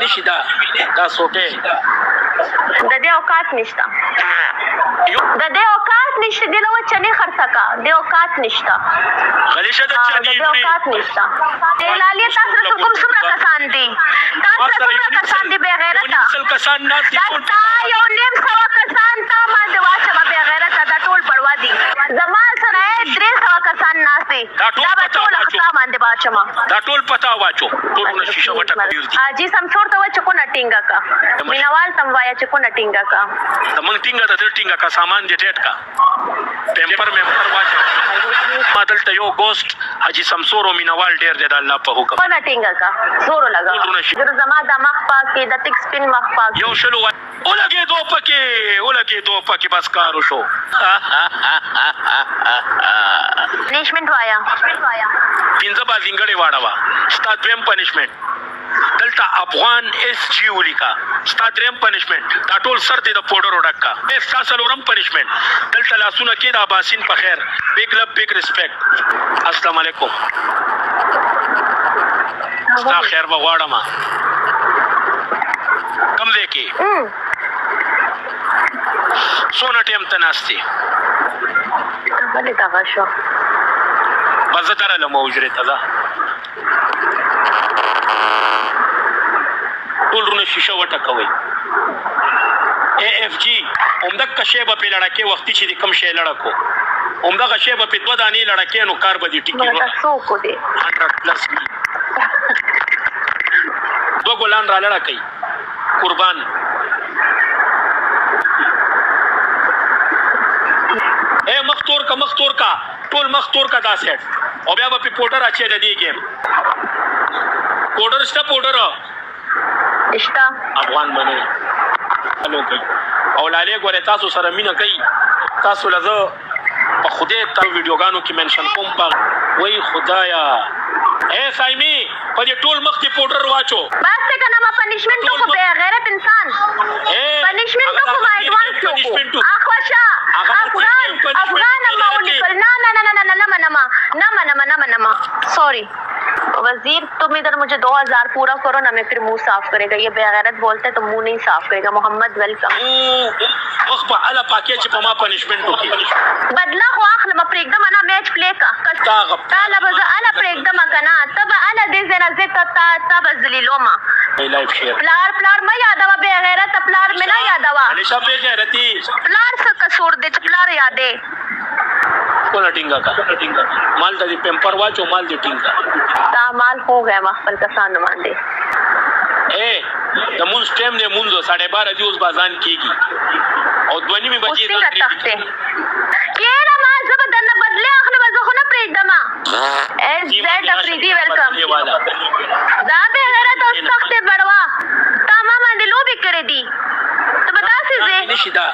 نشي دا سوټه د دې اوقات نشته د دې اوقات نشته د نو چني خرڅکا د اوقات نشته غلیشه د چني د اوقات نشته لالی تاسو کوم څومره کسان دي تاسو څومره کسان دي بے غیرته څل کسان ناس دي دا یو نیم سو کسان ته باندې واچو بے غیرته دا ټول پړوا دي زما سره 300 کسان ناس دي دا ټول خطا باندې واچو دا ټول پتا واچو ټول شیشه وټه کوي جی سمشور ته و چکو نټینګا کا مینوال تم وایا چکو نټینګا کا تمنګ ټینګا ته ټینګا کا سامان دې ټیټ کا پیمپر واچو مادل ته یو ګوست حجی سمسور او مینوال ډیر دې د الله په حکم کو نټینګا کا زور لگا جر زما د مخ پاک کې د ټیک سپین مخ پاک یو شلو ولګي دو پکې بس کارو شو پنیشمنت وایا پینځه بازینګړې واړه ستا دریم پنیشمنت دلته افغان اس جی ولیکا ستا دریم پنیشمنت دا ټول سر دې د پودر وډکا ستا څلورم پنیشمنت دلته لاسونه کې د اباسین په خیر بیگ لب بیگ ریسپیکټ السلام علیکم ستا خیر به غواړم کم دی کې څونه ټیم ته ناستې بلې دغه شو بس زه درلم حجرې ته ده ټول رونه شیشه وټکوئ AFG همدغه شی به پې لړکې وختي چې د کوم شی لړکو همدغه شی به پې 2 دانې لړکې نو کار به دې ټیکي 100+ 2 ګلان را لړکئ قربان مختور کا ټول مختور کا دا سیټ او بیا به پوډر اچي د دې گیم پوډر شته پوډر اشتا افغان باندې الو کوي او لاله ګوره تاسو سره مینا کوي تاسو لزه په خوده تا ویډیوګانو کې منشن کوم په وای خدایا اے سایمی په دې ټول مخ کې پوډر واچو بس څنګه ما پنیشمنت کو بے غیرت انسان پنیشمنت کو ما ایڈوانس کو اخوشا افغان ما ونکل نما سوری वजीर तुम इधर मुझे 2000 पूरा करो ना मैं फिर मुंह साफ करेगा ये बेगैरत बोलते तो मुंह नहीं साफ करेगा मोहम्मद वेलकम वक्त على पैकेज په ما پنیشمنت وکي بدلا خو اخله ما پرېږدم نه میچ پلی کا تعالی بز اله پرېږدم کنه تب اله دې زنه زت تا بزلیلو ما لایف شیر پلار ما یادوا بغیرت پلار مې نه یادوا همیشه بغیرتی پلار څه قصور دې پلار یادې کونا ټینګا کا مال د پیمپر واچو مال دې ټینګا دا مال ہو گیا خپل کسان باندې اے د مونږ ټیم نه مونږ 12:30 دی اوس بازان کیږي او دونی می بچی دا کیرا ما زب دنه بدله اخله وزخه نه پریدم اس زد افریدی ویلکم دا به غیرت او سخت بڑوا تمام باندې لوبي کړې دي ته بتا سي زه نشي دا